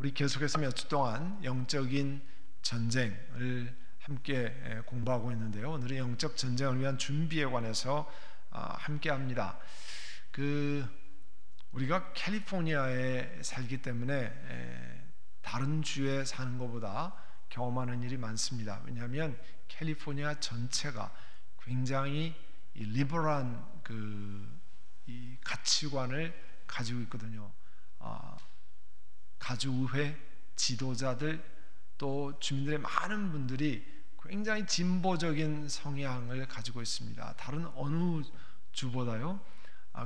우리 계속해서 몇 주 동안 영적인 전쟁을 함께 공부하고 있는데요. 오늘은 영적 전쟁을 위한 준비에 관해서 함께 합니다. 우리가 캘리포니아에 살기 때문에 다른 주에 사는 것보다 경험하는 일이 많습니다. 왜냐하면 캘리포니아 전체가 굉장히 리버럴한 이 가치관을 가지고 있거든요. 가주의회 지도자들 또 주민들의 많은 분들이 굉장히 진보적인 성향을 가지고 있습니다. 다른 어느 주보다요.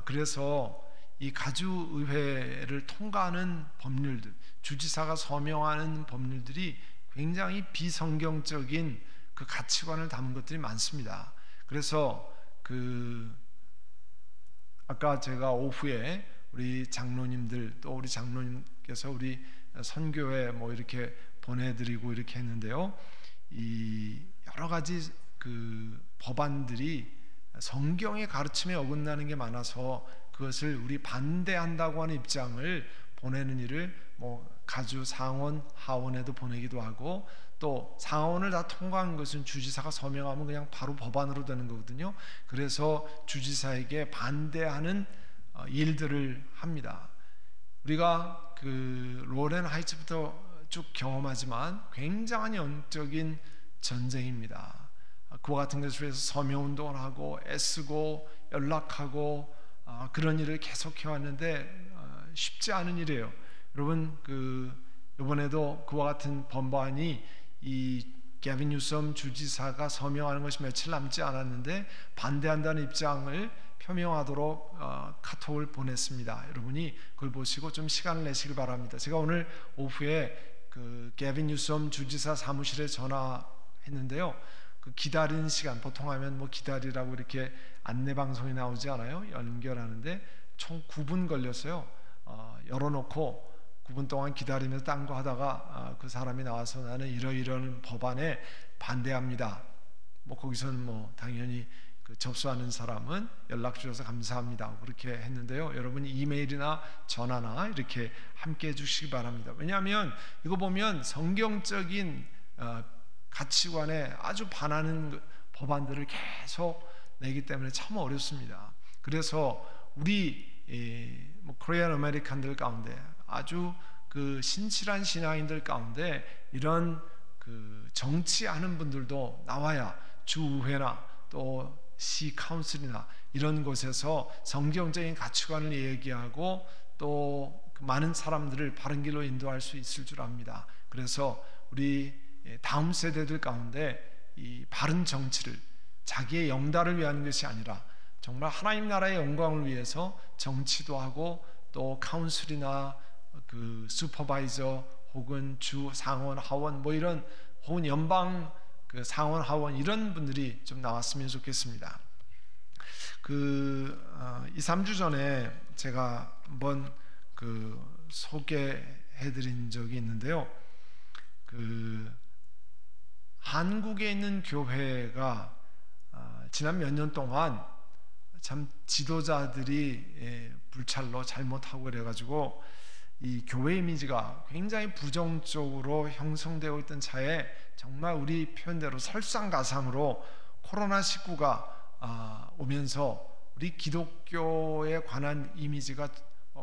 그래서 이 가주의회를 통과하는 법률들, 주지사가 서명하는 법률들이 굉장히 비성경적인 그 가치관을 담은 것들이 많습니다. 그래서 아까 제가 오후에 우리 장로님들 또 우리 장로님께서 우리 선교회 뭐 이렇게 보내드리고 이렇게 했는데요. 이 여러 가지 법안들이 성경의 가르침에 어긋나는 게 많아서 그것을 우리 반대한다고 하는 입장을 보내는 일을 가주 상원 하원에도 보내기도 하고, 또 상원을 다 통과한 것은 주지사가 서명하면 그냥 바로 법안으로 되는 거거든요. 그래서 주지사에게 반대하는 일들을 합니다. 우리가 로렌 하이츠부터 쭉 경험하지만 굉장한 영적인 전쟁입니다. 그와 같은 것을 위해서 서명운동을 하고 애쓰고 연락하고 그런 일을 계속해 왔는데 쉽지 않은 일이에요. 여러분 이번에도 그와 같은 법안이 이 게빈 뉴섬 주지사가 서명하는 것이 며칠 남지 않았는데 반대한다는 입장을 표명하도록 카톡을 보냈습니다. 여러분이 그걸 보시고 좀 시간을 내시길 바랍니다. 제가 오늘 오후에 게빈 뉴섬 주지사 사무실에 전화했는데요. 기다리는 시간, 보통 하면 기다리라고 이렇게 안내 방송이 나오지 않아요? 연결하는데 총 9분 걸렸어요. 열어놓고 9분 동안 기다리면서 딴 거 하다가 그 사람이 나와서 나는 이러이러한 법안에 반대합니다. 거기서는 당연히 접수하는 사람은 연락 주셔서 감사합니다 그렇게 했는데요. 여러분이 이메일이나 전화나 이렇게 함께 해주시기 바랍니다. 왜냐하면 이거 보면 성경적인 가치관에 아주 반하는 법안들을 계속 내기 때문에 참 어렵습니다. 그래서 우리 코리안 아메리칸들 가운데 아주 신실한 신앙인들 가운데 이런 정치하는 분들도 나와야 주의회나 또 시 카운슬이나 이런 곳에서 성경적인 가치관을 얘기하고 또 많은 사람들을 바른 길로 인도할 수 있을 줄 압니다. 그래서 우리 다음 세대들 가운데 이 바른 정치를 자기의 영달을 위한 것이 아니라 정말 하나님 나라의 영광을 위해서 정치도 하고 또 카운슬이나 슈퍼바이저 혹은 주 상원 하원 이런 혹은 연방 상원 하원 이런 분들이 좀 나왔으면 좋겠습니다. 2-3주 전에 제가 한번 소개해드린 적이 있는데요. 한국에 있는 교회가 지난 몇 년 동안 참 지도자들이 불찰로 잘못하고 그래가지고 이 교회 이미지가 굉장히 부정적으로 형성되어 있던 차에 정말 우리 표현대로 설상가상으로 코로나19가 오면서 우리 기독교에 관한 이미지가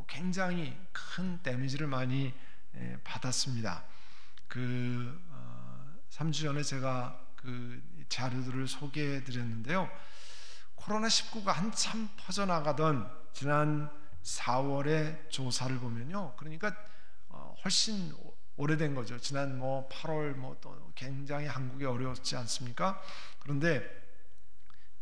굉장히 큰 데미지를 많이 받았습니다. 3주 전에 제가 자료들을 소개해 드렸는데요. 코로나19가 한참 퍼져나가던 지난 4월의 조사를 보면요. 그러니까 훨씬 오래된 거죠. 지난 8월 또 굉장히 한국이 어려웠지 않습니까? 그런데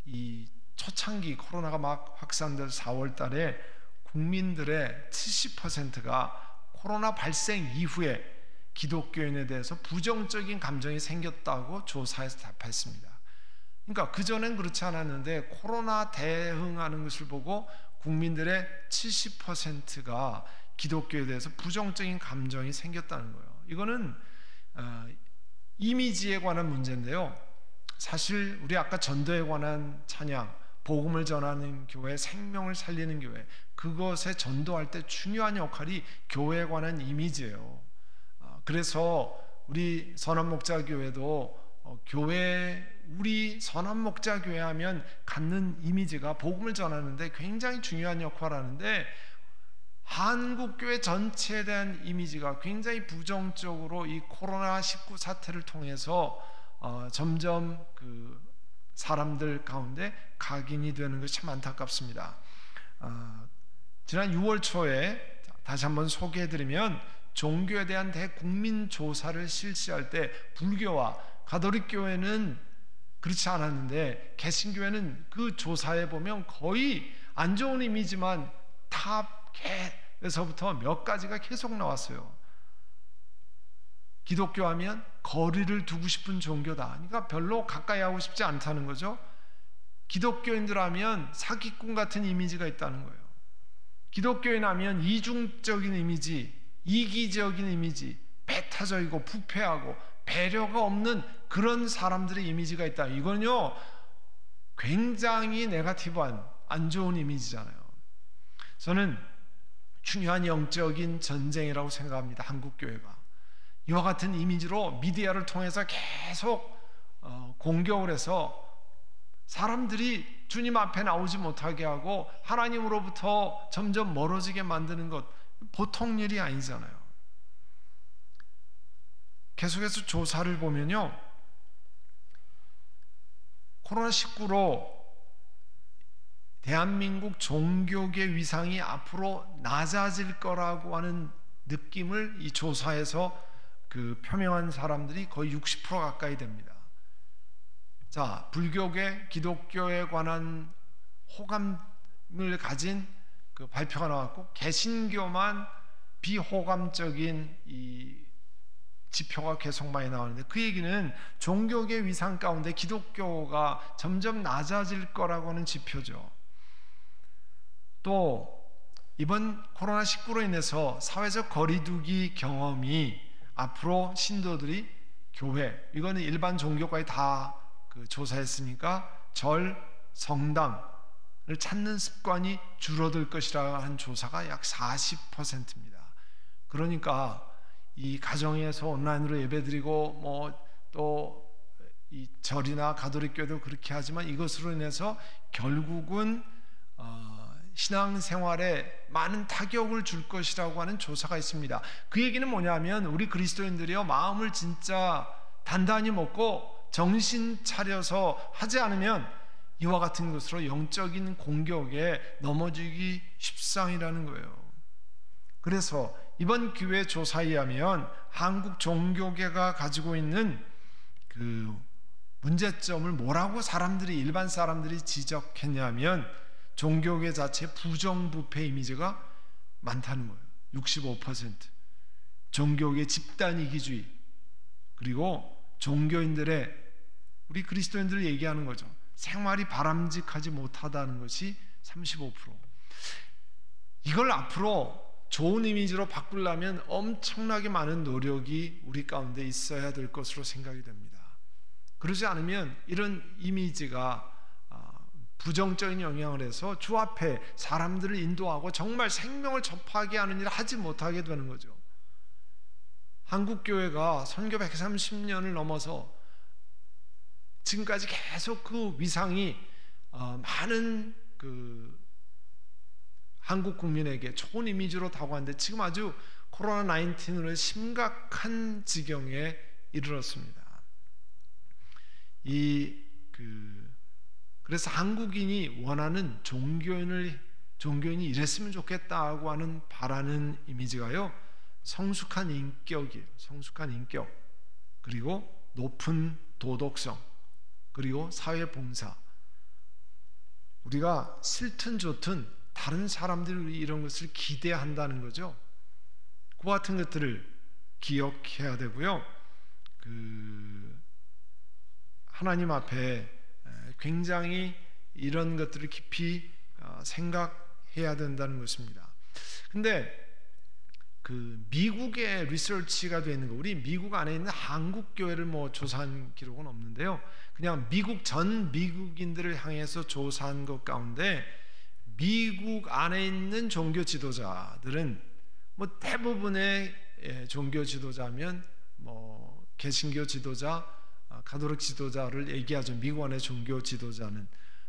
이 초창기 코로나가 막 확산될 4월 달에 국민들의 70%가 코로나 발생 이후에 기독교인에 대해서 부정적인 감정이 생겼다고 조사에서 답했습니다. 그러니까 그전엔 그렇지 않았는데 코로나 대응하는 것을 보고 국민들의 70%가 기독교에 대해서 부정적인 감정이 생겼다는 거예요. 이거는 이미지에 관한 문제인데요. 사실 우리 아까 전도에 관한 찬양, 복음을 전하는 교회, 생명을 살리는 교회, 그것에 전도할 때 중요한 역할이 교회에 관한 이미지예요. 그래서 우리 선한목자교회도 교회 우리 선한목자교회 하면 갖는 이미지가 복음을 전하는데 굉장히 중요한 역할을 하는데, 한국교회 전체에 대한 이미지가 굉장히 부정적으로 이 코로나19 사태를 통해서 점점 그 사람들 가운데 각인이 되는 것이 참 안타깝습니다. 지난 6월 초에 다시 한번 소개해드리면, 종교에 대한 대국민 조사를 실시할 때 불교와 가톨릭 교회는 그렇지 않았는데, 개신교회는 그 조사에 보면 거의 안 좋은 이미지만 탑에서부터 몇 가지가 계속 나왔어요. 기독교 하면 거리를 두고 싶은 종교다. 그러니까 별로 가까이 하고 싶지 않다는 거죠. 기독교인들 하면 사기꾼 같은 이미지가 있다는 거예요. 기독교인 하면 이중적인 이미지, 이기적인 이미지, 배타적이고 부패하고 배려가 없는 그런 사람들의 이미지가 있다. 이건요 굉장히 네거티브한 안 좋은 이미지잖아요. 저는 중요한 영적인 전쟁이라고 생각합니다. 한국교회가 이와 같은 이미지로 미디어를 통해서 계속 공격을 해서 사람들이 주님 앞에 나오지 못하게 하고 하나님으로부터 점점 멀어지게 만드는 것, 보통 일이 아니잖아요. 계속해서 조사를 보면요, 코로나19로 대한민국 종교계 위상이 앞으로 낮아질 거라고 하는 느낌을 이 조사에서 그 표명한 사람들이 거의 60% 가까이 됩니다. 자, 불교계, 기독교에 관한 호감을 가진 그 발표가 나왔고, 개신교만 비호감적인 이 지표가 계속 많이 나오는데, 그 얘기는 종교계 위상 가운데 기독교가 점점 낮아질 거라고 하는 지표죠. 또 이번 코로나19로 인해서 사회적 거리두기 경험이 앞으로 신도들이 교회, 이거는 일반 종교까지 다 그 조사했으니까 절, 성당을 찾는 습관이 줄어들 것이라 한 조사가 약 40%입니다. 그러니까 이 가정에서 온라인으로 예배드리고 뭐 또 이 절이나 가톨릭교도 그렇게 하지만, 이것으로 인해서 결국은 신앙생활에 많은 타격을 줄 것이라고 하는 조사가 있습니다. 그 얘기는 뭐냐면, 우리 그리스도인들이요 마음을 진짜 단단히 먹고 정신 차려서 하지 않으면 이와 같은 것으로 영적인 공격에 넘어지기 십상이라는 거예요. 그래서 이번 기회 조사에 의하면 한국 종교계가 가지고 있는 그 문제점을 뭐라고 일반 사람들이 지적했냐면, 종교계 자체 부정부패 이미지가 많다는 거예요. 65%. 종교계 집단 이기주의, 그리고 종교인들의, 우리 그리스도인들을 얘기하는 거죠, 생활이 바람직하지 못하다는 것이 35%. 이걸 앞으로 좋은 이미지로 바꾸려면 엄청나게 많은 노력이 우리 가운데 있어야 될 것으로 생각이 됩니다. 그러지 않으면 이런 이미지가 부정적인 영향을 해서 주 앞에 사람들을 인도하고 정말 생명을 접하게 하는 일을 하지 못하게 되는 거죠. 한국교회가 선교 130년을 넘어서 지금까지 계속 그 위상이 많은 그 한국 국민에게 좋은 이미지로 다가왔는데, 지금 아주 코로나19으로 심각한 지경에 이르렀습니다. 그래서 한국인이 원하는 종교인이 이랬으면 좋겠다고 하는 바라는 이미지가요, 성숙한 인격이에요. 성숙한 인격, 그리고 높은 도덕성, 그리고 사회봉사. 우리가 싫든 좋든 다른 사람들이 이런 것을 기대한다는 거죠. 그 같은 것들을 기억해야 되고요. 하나님 앞에 굉장히 이런 것들을 깊이 생각해야 된다는 것입니다. 근데 미국의 리서치가 되어 있는 거, 우리 미국 안에 있는 한국 교회를 조사한 기록은 없는데요, 그냥 전 미국인들을 향해서 조사한 것 가운데 미국 안에 있는 종교 지도자들은 대부분의 종교 지도자면 뭐 개신교 지도자, 가톨릭 지도자를 얘기하죠. 미국 안의 종교 지도자는,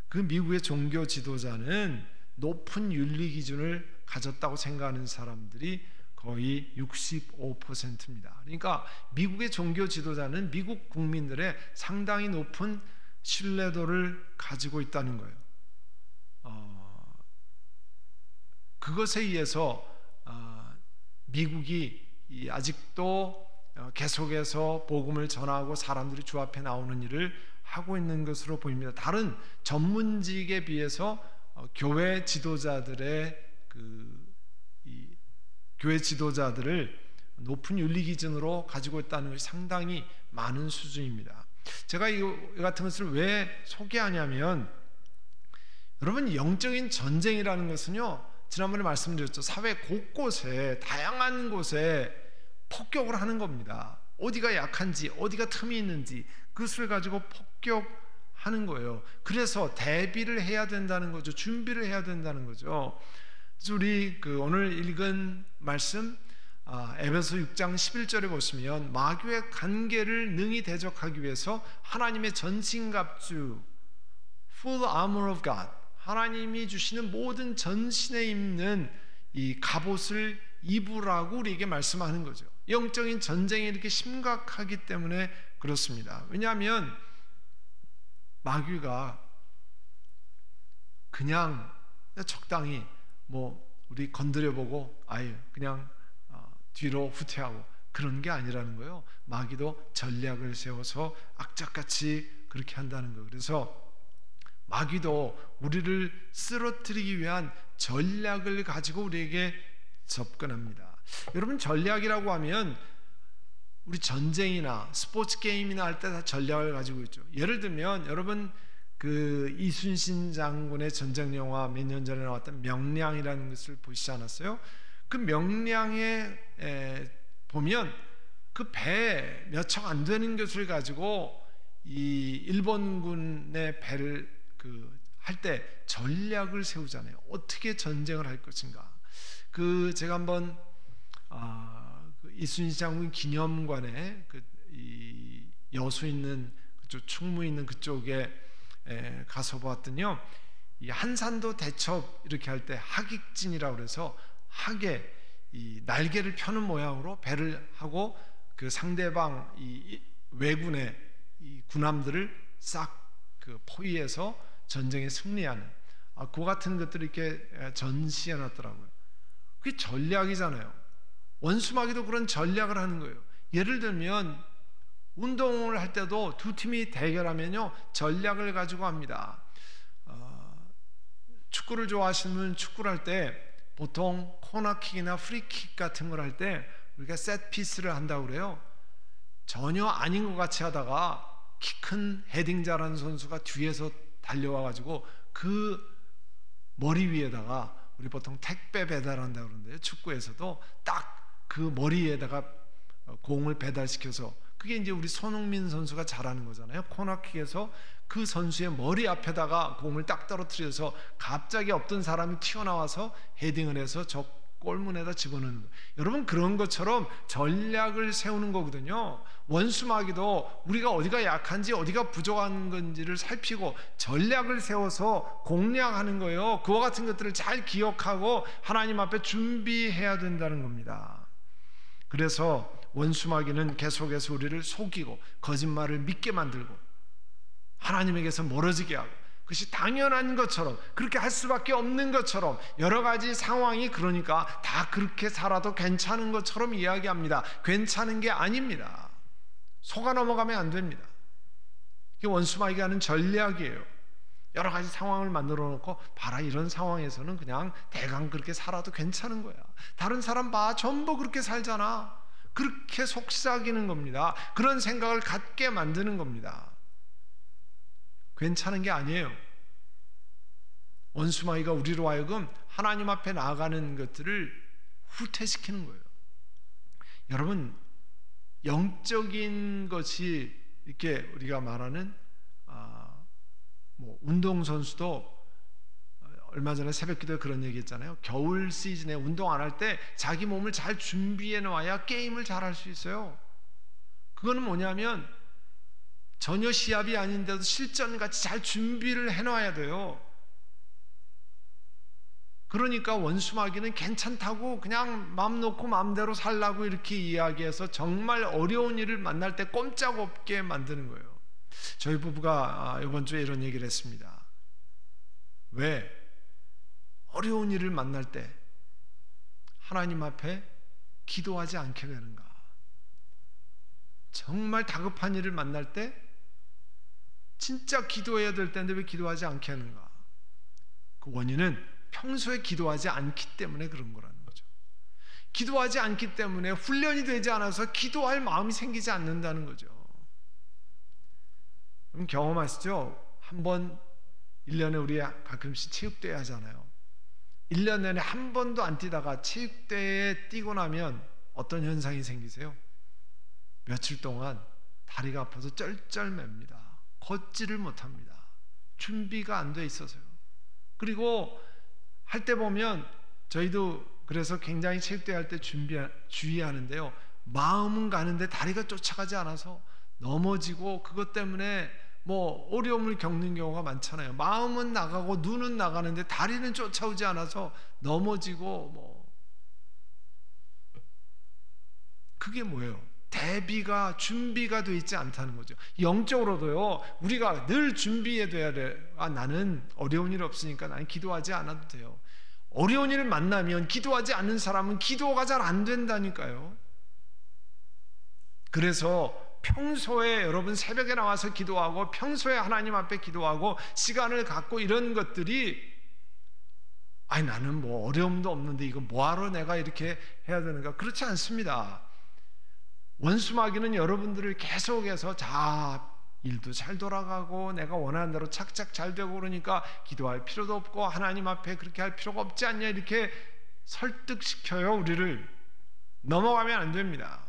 그 미국의 종교 지도자는 높은 윤리 기준을 가졌다고 생각하는 사람들이 거의 65%입니다. 그러니까 미국의 종교 지도자는 미국 국민들의 상당히 높은 신뢰도를 가지고 있다는 거예요. 그것에 의해서 미국이 아직도 계속해서 복음을 전하고 사람들이 주 앞에 나오는 일을 하고 있는 것으로 보입니다. 다른 전문직에 비해서 교회 지도자들의 교회 지도자들을 높은 윤리 기준으로 가지고 있다는 것이 상당히 많은 수준입니다. 제가 이 같은 것을 왜 소개하냐면, 여러분, 영적인 전쟁이라는 것은요, 지난번에 말씀드렸죠. 사회 곳곳에, 다양한 곳에 폭격을 하는 겁니다. 어디가 약한지, 어디가 틈이 있는지 그것을 가지고 폭격하는 거예요. 그래서 대비를 해야 된다는 거죠. 준비를 해야 된다는 거죠. 그래서 우리 오늘 읽은 말씀, 에베소 6장 11절에 보시면, 마귀의 관계를 능히 대적하기 위해서 하나님의 전신갑주, full armor of God, 하나님이 주시는 모든 전신에 입는 이 갑옷을 입으라고 우리에게 말씀하는 거죠. 영적인 전쟁이 이렇게 심각하기 때문에 그렇습니다. 왜냐하면 마귀가 그냥 적당히 우리 건드려보고 그냥 뒤로 후퇴하고 그런 게 아니라는 거예요. 마귀도 전략을 세워서 악착같이 그렇게 한다는 거예요. 그래서 마귀도 우리를 쓰러뜨리기 위한 전략을 가지고 우리에게 접근합니다. 여러분, 전략이라고 하면 우리 전쟁이나 스포츠 게임이나 할 때 다 전략을 가지고 있죠. 예를 들면 여러분, 이순신 장군의 전쟁 영화 몇 년 전에 나왔던 명량이라는 것을 보시지 않았어요? 그 명량에 보면 그 배 몇 척 안 되는 것을 가지고 이 일본군의 배를 할 때 전략을 세우잖아요. 어떻게 전쟁을 할 것인가. 제가 한번 이순신 장군 기념관에 이 여수 있는 그쪽, 충무 있는 그쪽에 가서 보았더니요, 이 한산도 대첩 이렇게 할 때 하객진이라고 그래서 하계 이 날개를 펴는 모양으로 배를 하고 그 상대방 이 왜군의 이 군함들을 싹 포위해서 전쟁에 승리하는 그 같은 것들을 이렇게 전시해 놨더라고요. 그게 전략이잖아요. 원수마귀도 그런 전략을 하는 거예요. 예를 들면 운동을 할 때도 두 팀이 대결하면요, 전략을 가지고 합니다. 축구를 좋아하시는 분은 축구를 할 때 보통 코너킥이나 프리킥 같은 걸 할 때 우리가 셋피스를 한다고 그래요. 전혀 아닌 것 같이 하다가 키 큰 헤딩 잘하는 선수가 뒤에서 달려와가지고 그 머리 위에다가, 우리 보통 택배 배달한다고 그러는데요, 축구에서도 딱 그 머리에다가 공을 배달시켜서, 그게 이제 우리 손흥민 선수가 잘하는 거잖아요. 코너킥에서 그 선수의 머리 앞에다가 공을 딱 떨어뜨려서 갑자기 없던 사람이 튀어나와서 헤딩을 해서 저 골문에다 집어넣는 거예요. 여러분, 그런 것처럼 전략을 세우는 거거든요. 원수마귀도 우리가 어디가 약한지 어디가 부족한 건지를 살피고 전략을 세워서 공략하는 거예요. 그와 같은 것들을 잘 기억하고 하나님 앞에 준비해야 된다는 겁니다. 그래서 원수마귀는 계속해서 우리를 속이고 거짓말을 믿게 만들고 하나님에게서 멀어지게 하고, 그것이 당연한 것처럼, 그렇게 할 수밖에 없는 것처럼, 여러 가지 상황이 그러니까 다 그렇게 살아도 괜찮은 것처럼 이야기합니다. 괜찮은 게 아닙니다. 속아 넘어가면 안 됩니다. 이게 원수마귀가 하는 전략이에요. 여러 가지 상황을 만들어 놓고, 봐라, 이런 상황에서는 그냥 대강 그렇게 살아도 괜찮은 거야. 다른 사람 봐, 전부 그렇게 살잖아. 그렇게 속삭이는 겁니다. 그런 생각을 갖게 만드는 겁니다. 괜찮은 게 아니에요. 원수마귀가 우리로 하여금 하나님 앞에 나아가는 것들을 후퇴시키는 거예요. 여러분, 영적인 것이 이렇게 우리가 말하는 운동선수도 얼마 전에 새벽기도에 그런 얘기 했잖아요. 겨울 시즌에 운동 안 할 때 자기 몸을 잘 준비해 놓아야 게임을 잘 할 수 있어요. 그거는 뭐냐면 전혀 시합이 아닌데도 실전같이 잘 준비를 해놔야 돼요. 그러니까 원수마귀는 괜찮다고 그냥 마음 놓고 마음대로 살라고 이렇게 이야기해서 정말 어려운 일을 만날 때 꼼짝없게 만드는 거예요. 저희 부부가 이번 주에 이런 얘기를 했습니다. 왜 어려운 일을 만날 때 하나님 앞에 기도하지 않게 되는가? 정말 다급한 일을 만날 때 진짜 기도해야 될 때인데 왜 기도하지 않게 하는가? 그 원인은 평소에 기도하지 않기 때문에 그런 거라는 거죠. 기도하지 않기 때문에 훈련이 되지 않아서 기도할 마음이 생기지 않는다는 거죠. 그럼 경험하시죠? 한번 1년에 우리 가끔씩 체육대회 하잖아요. 1년 내내 한 번도 안 뛰다가 체육대회에 뛰고 나면 어떤 현상이 생기세요? 며칠 동안 다리가 아파서 쩔쩔맵니다. 걷지를 못합니다. 준비가 안 돼 있어서요. 그리고 할 때 보면 저희도 그래서 굉장히 체육대회 할 때 주의하는데요. 마음은 가는데 다리가 쫓아가지 않아서 넘어지고 그것 때문에 어려움을 겪는 경우가 많잖아요. 마음은 나가고 눈은 나가는데 다리는 쫓아오지 않아서 넘어지고 그게 뭐예요? 대비가 준비가 돼 있지 않다는 거죠. 영적으로도요. 우리가 늘 준비해 둬야 돼. 나는 어려운 일 없으니까 나는 기도하지 않아도 돼요. 어려운 일을 만나면 기도하지 않는 사람은 기도가 잘 안 된다니까요. 그래서 평소에 여러분 새벽에 나와서 기도하고 평소에 하나님 앞에 기도하고 시간을 갖고 이런 것들이 나는 어려움도 없는데 이거 뭐하러 내가 이렇게 해야 되는가? 그렇지 않습니다. 원수마귀는 여러분들을 계속해서 일도 잘 돌아가고 내가 원하는 대로 착착 잘 되고 그러니까 기도할 필요도 없고 하나님 앞에 그렇게 할 필요가 없지 않냐 이렇게 설득시켜요. 우리를 넘어가면 안 됩니다.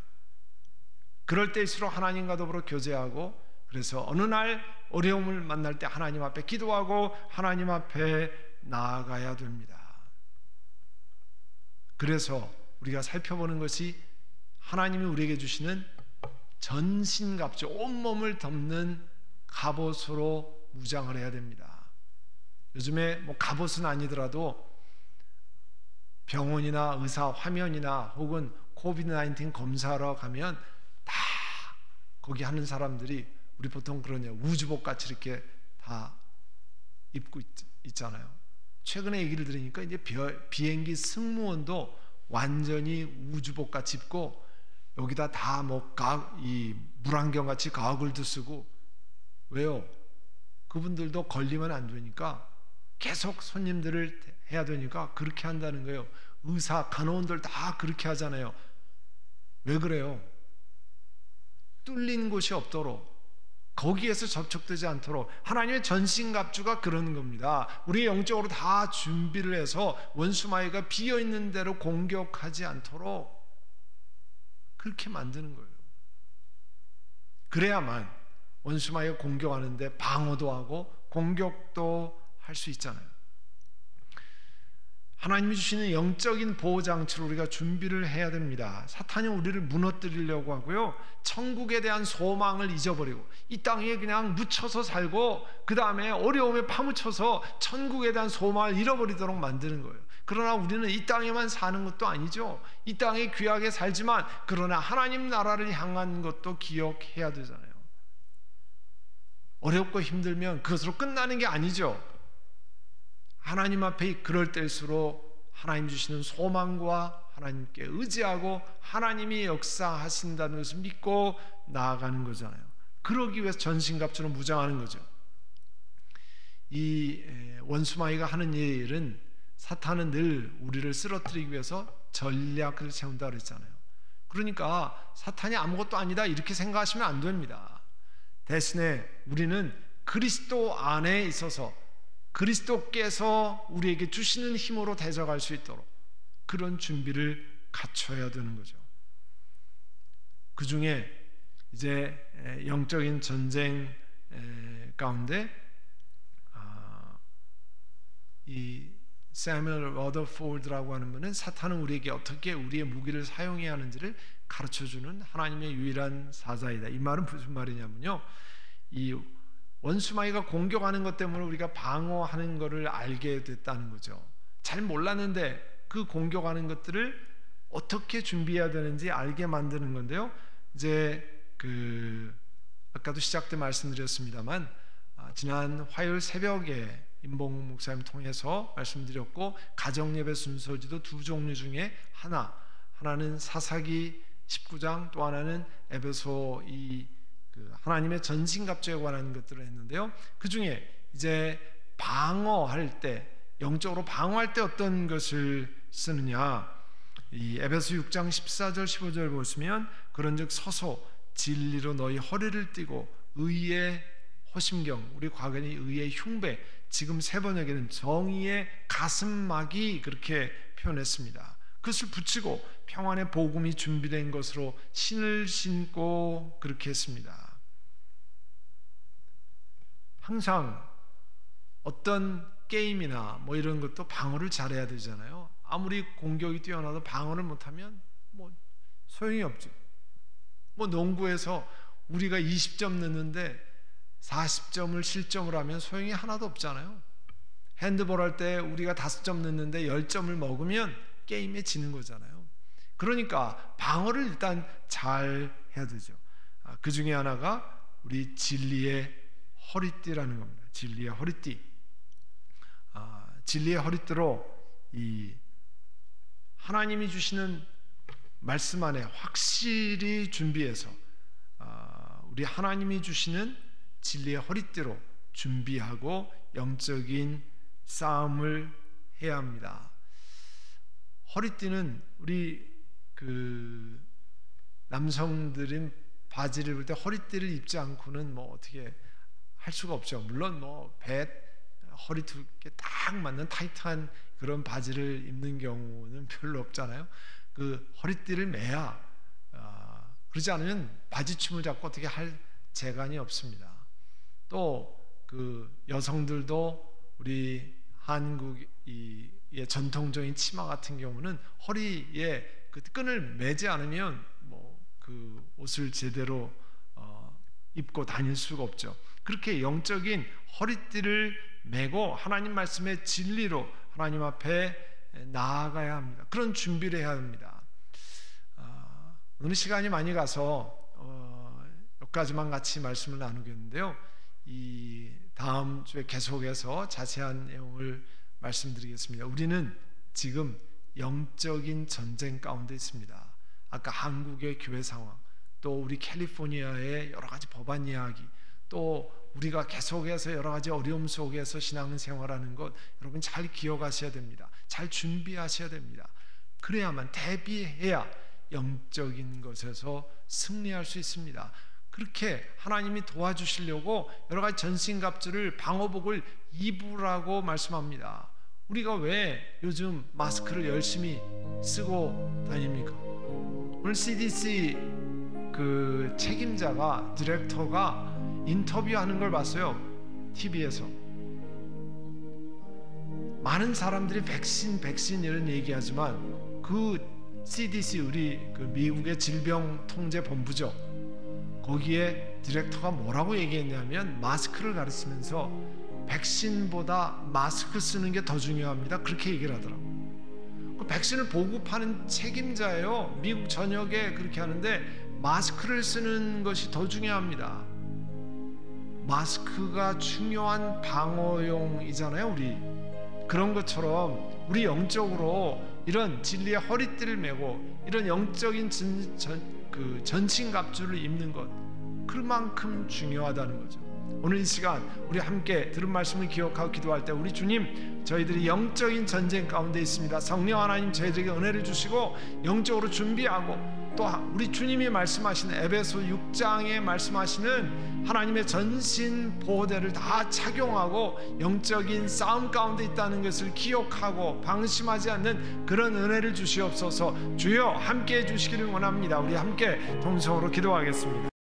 그럴 때일수록 하나님과 더불어 교제하고 그래서 어느 날 어려움을 만날 때 하나님 앞에 기도하고 하나님 앞에 나아가야 됩니다. 그래서 우리가 살펴보는 것이 하나님이 우리에게 주시는 전신갑주, 온몸을 덮는 갑옷으로 무장을 해야 됩니다. 요즘에 갑옷은 아니더라도 병원이나 의사 화면이나 혹은 코비드-19 검사하러 가면 다 거기 하는 사람들이 우리 보통 그러냐 우주복 같이 이렇게 다 입고 있잖아요. 최근에 얘기를 들으니까 이제 비행기 승무원도 완전히 우주복 같이 입고 여기다 다 이 물안경 같이 가글도 쓰고 왜요? 그분들도 걸리면 안 되니까 계속 손님들을 해야 되니까 그렇게 한다는 거예요. 의사, 간호원들 다 그렇게 하잖아요. 왜 그래요? 뚫린 곳이 없도록 거기에서 접촉되지 않도록 하나님의 전신갑주가 그런 겁니다. 우리 영적으로 다 준비를 해서 원수마귀가 비어있는 대로 공격하지 않도록 그렇게 만드는 거예요. 그래야만 원수마귀가 공격하는데 방어도 하고 공격도 할 수 있잖아요. 하나님이 주시는 영적인 보호장치로 우리가 준비를 해야 됩니다. 사탄이 우리를 무너뜨리려고 하고요. 천국에 대한 소망을 잊어버리고 이 땅에 그냥 묻혀서 살고 그 다음에 어려움에 파묻혀서 천국에 대한 소망을 잃어버리도록 만드는 거예요. 그러나 우리는 이 땅에만 사는 것도 아니죠. 이 땅에 귀하게 살지만 그러나 하나님 나라를 향한 것도 기억해야 되잖아요. 어렵고 힘들면 그것으로 끝나는 게 아니죠. 하나님 앞에 그럴 때일수록 하나님 주시는 소망과 하나님께 의지하고 하나님이 역사하신다는 것을 믿고 나아가는 거잖아요. 그러기 위해서 전신갑주로 무장하는 거죠. 이 원수마귀가 하는 일은 사탄은 늘 우리를 쓰러뜨리기 위해서 전략을 세운다 그랬잖아요. 그러니까 사탄이 아무것도 아니다 이렇게 생각하시면 안 됩니다. 대신에 우리는 그리스도 안에 있어서 그리스도께서 우리에게 주시는 힘으로 대적할 수 있도록 그런 준비를 갖춰야 되는 거죠. 그 중에 이제 영적인 전쟁 가운데 이 세뮤얼 러더폴드라고 하는 분은 사탄은 우리에게 어떻게 우리의 무기를 사용해야 하는지를 가르쳐주는 하나님의 유일한 사자이다. 이 말은 무슨 말이냐면요, 이 원수마귀가 공격하는 것 때문에 우리가 방어하는 것을 알게 됐다는 거죠. 잘 몰랐는데 그 공격하는 것들을 어떻게 준비해야 되는지 알게 만드는 건데요. 이제 아까도 시작 때 말씀드렸습니다만, 지난 화요일 새벽에 임봉 목사님 통해서 말씀드렸고, 가정예배 순서지도 두 종류 중에 하나는 사사기 19장, 또 하나는 에베소 하나님의 전신갑주에 관한 것들을 했는데요. 그 중에 이제 방어할 때, 영적으로 방어할 때 어떤 것을 쓰느냐, 이 에베소 6장 14절 15절 보시면, 그런즉 서서 진리로 너희 허리를 띠고 의의 호심경, 우리 과거에는 의의 흉배, 지금 세 번역에는 정의의 가슴막이 그렇게 표현했습니다. 그것을 붙이고 평안의 복음이 준비된 것으로 신을 신고 그렇게 했습니다. 항상 어떤 게임이나 뭐 이런 것도 방어를 잘해야 되잖아요. 아무리 공격이 뛰어나도 방어를 못하면 소용이 없죠. 농구에서 우리가 20점 넣는데 40점을 실점을 하면 소용이 하나도 없잖아요. 핸드볼 할 때 우리가 5점 넣는데 10점을 먹으면 게임에 지는 거잖아요. 그러니까 방어를 일단 잘 해야 되죠. 그 중에 하나가 우리 진리의 허리띠라는 겁니다. 진리의 허리띠. 진리의 허리띠로 이 하나님이 주시는 말씀 안에 확실히 준비해서 우리 하나님이 주시는 진리의 허리띠로 준비하고 영적인 싸움을 해야 합니다. 허리띠는 우리 남성들인 바지를 입을 때 허리띠를 입지 않고는 어떻게 할 수가 없죠. 물론 허리 두께 딱 맞는 타이트한 그런 바지를 입는 경우는 별로 없잖아요. 그 허리띠를 매야, 그러지 않으면 바지춤을 잡고 어떻게 할 재간이 없습니다. 또 여성들도 우리 한국의 전통적인 치마 같은 경우는 허리에 그 끈을 매지 않으면 그 옷을 제대로 입고 다닐 수가 없죠. 그렇게 영적인 허리띠를 매고 하나님 말씀의 진리로 하나님 앞에 나아가야 합니다. 그런 준비를 해야 합니다. 오늘 시간이 많이 가서 여기까지만 같이 말씀을 나누겠는데요. 이 다음 주에 계속해서 자세한 내용을 말씀드리겠습니다. 우리는 지금 영적인 전쟁 가운데 있습니다. 아까 한국의 교회 상황, 또 우리 캘리포니아의 여러 가지 법안 이야기, 또 우리가 계속해서 여러 가지 어려움 속에서 신앙생활하는 것 여러분 잘 기억하셔야 됩니다. 잘 준비하셔야 됩니다. 그래야만, 대비해야 영적인 것에서 승리할 수 있습니다. 그렇게 하나님이 도와주시려고 여러 가지 전신갑주를, 방어복을 입으라고 말씀합니다. 우리가 왜 요즘 마스크를 열심히 쓰고 다닙니까? 오늘 CDC 책임자가, 디렉터가 인터뷰하는 걸 봤어요. TV에서. 많은 사람들이 백신 이런 얘기하지만 그 CDC, 우리 미국의 질병통제본부죠. 거기에 디렉터가 뭐라고 얘기했냐면, 마스크를 가르치면서 백신보다 마스크 쓰는 게 더 중요합니다. 그렇게 얘기를 하더라고요. 그 백신을 보급하는 책임자예요. 미국 전역에 그렇게 하는데 마스크를 쓰는 것이 더 중요합니다. 마스크가 중요한 방어용이잖아요. 우리 그런 것처럼 우리 영적으로 이런 진리의 허리띠를 메고 이런 영적인 전신갑주를 입는 것, 그만큼 중요하다는 거죠. 오늘 이 시간 우리 함께 들은 말씀을 기억하고 기도할 때, 우리 주님, 저희들이 영적인 전쟁 가운데 있습니다. 성령 하나님, 저희들에게 은혜를 주시고 영적으로 준비하고, 또 우리 주님이 말씀하시는 에베소 6장에 말씀하시는 하나님의 전신 보호대를 다 착용하고 영적인 싸움 가운데 있다는 것을 기억하고 방심하지 않는 그런 은혜를 주시옵소서. 주여 함께 해주시기를 원합니다. 우리 함께 동성으로 기도하겠습니다.